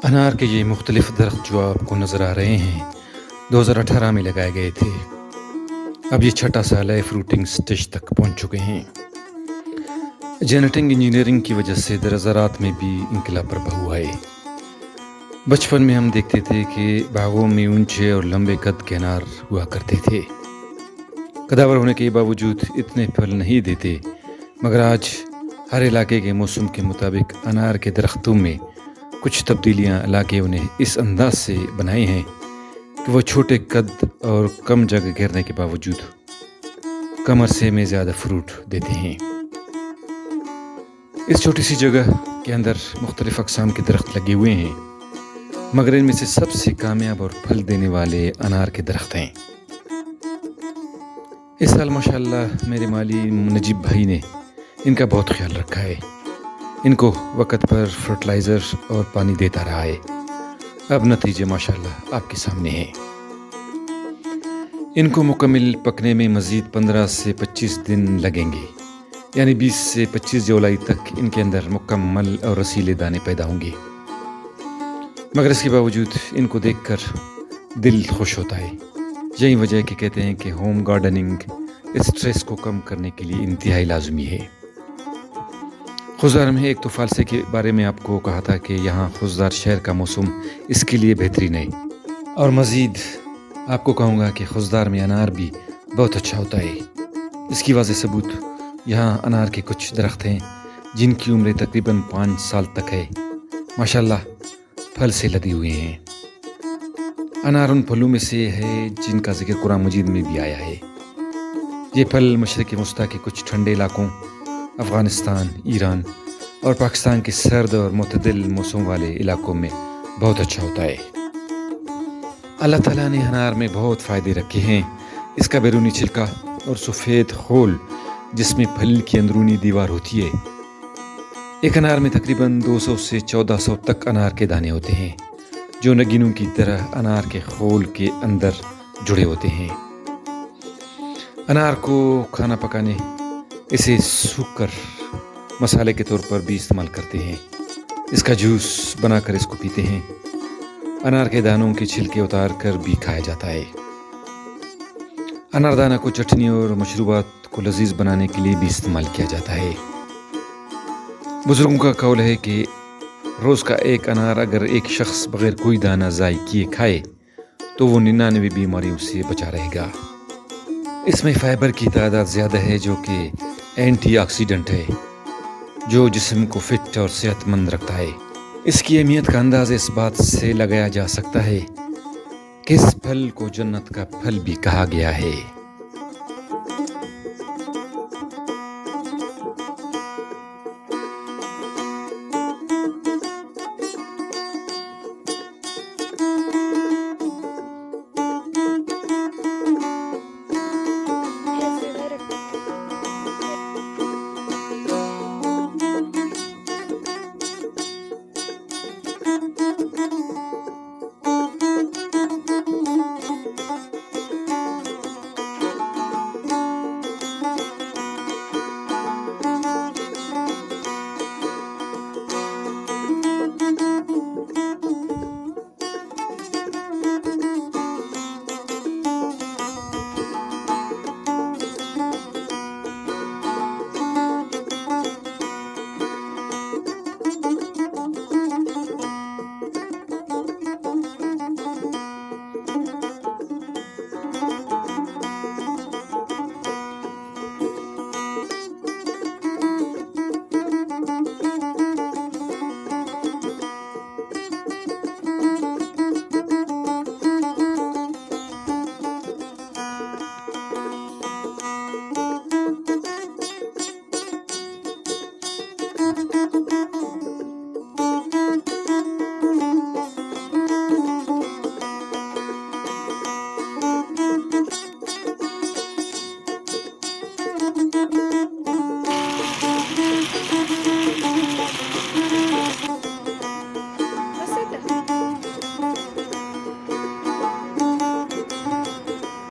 انار کے یہ مختلف درخت جو آپ کو نظر آ رہے ہیں 2018 میں لگائے گئے تھے۔ اب یہ چھٹا سال ہے، فروٹنگ سٹیج تک پہنچ چکے ہیں۔ جینیٹنگ انجینئرنگ کی وجہ سے زراعت میں بھی انقلاب برپا ہوا ہے۔ بچپن میں ہم دیکھتے تھے کہ باغوں میں اونچے اور لمبے قد کے انار ہوا کرتے تھے۔ قداور ہونے کے باوجود اتنے پھل نہیں دیتے، مگر آج ہر علاقے کے موسم کے مطابق انار کے درختوں میں کچھ تبدیلیاں لا کے انہیں اس انداز سے بنائے ہیں کہ وہ چھوٹے قد اور کم جگہ گھیرنے کے باوجود کم عرصے میں زیادہ فروٹ دیتے ہیں۔ اس چھوٹی سی جگہ کے اندر مختلف اقسام کے درخت لگے ہوئے ہیں، مگر ان میں سے سب سے کامیاب اور پھل دینے والے انار کے درخت ہیں۔ اس سال ماشاءاللہ میرے مالی نجیب بھائی نے ان کا بہت خیال رکھا ہے۔ ان کو وقت پر فرٹیلائزر اور پانی دیتا رہا ہے۔ اب نتیجے ماشاءاللہ آپ کے سامنے ہیں۔ ان کو مکمل پکنے میں مزید 15 سے 25 دن لگیں گے، یعنی 20 سے 25 جولائی تک ان کے اندر مکمل اور رسیلے دانے پیدا ہوں گے۔ مگر اس کے باوجود ان کو دیکھ کر دل خوش ہوتا ہے۔ یہی وجہ ہے کہ کہتے ہیں کہ ہوم گارڈننگ اسٹریس کو کم کرنے کے لیے انتہائی لازمی ہے۔ خضدار میں ایک تو فالسے کے بارے میں آپ کو کہا تھا کہ یہاں خضدار شہر کا موسم اس کے لیے بہترین ہے، اور مزید آپ کو کہوں گا کہ خضدار میں انار بھی بہت اچھا ہوتا ہے۔ اس کی واضح ثبوت یہاں انار کے کچھ درخت ہیں جن کی عمر تقریباً 5 سال تک ہے، ماشاءاللہ پھل سے لدے ہوئے ہیں۔ انار ان پھلوں میں سے ہے جن کا ذکر قرآن مجید میں بھی آیا ہے۔ یہ پھل مشرق وسطیٰ کے کچھ ٹھنڈے علاقوں، افغانستان، ایران اور پاکستان کے سرد اور معتدل موسم والے علاقوں میں بہت اچھا ہوتا ہے۔ اللہ تعالیٰ نے انار میں بہت فائدے رکھے ہیں۔ اس کا بیرونی چھلکا اور سفید خول جس میں پھل کی اندرونی دیوار ہوتی ہے، ایک انار میں تقریباً 200 سے 1400 تک انار کے دانے ہوتے ہیں جو نگینوں کی طرح انار کے خول کے اندر جڑے ہوتے ہیں۔ انار کو کھانا پکانے، اسے سوکھ کر مسالے کے طور پر بھی استعمال کرتے ہیں۔ اس کا جوس بنا کر اس کو پیتے ہیں۔ انار کے دانوں کے چھلکے اتار کر بھی کھایا جاتا ہے۔ انار دانہ کو چٹنی اور مشروبات کو لذیذ بنانے کے لیے بھی استعمال کیا جاتا ہے۔ بزرگوں کا قول ہے کہ روز کا ایک انار اگر ایک شخص بغیر کوئی دانہ ضائع کیے کھائے تو وہ 99 بیماریوں سے بچا رہے گا۔ اس میں فائبر کی تعداد زیادہ ہے جو کہ اینٹی آکسیڈنٹ ہے، جو جسم کو فٹ اور صحت مند رکھتا ہے۔ اس کی اہمیت کا اندازہ اس بات سے لگایا جا سکتا ہے کہ اس پھل کو جنت کا پھل بھی کہا گیا ہے۔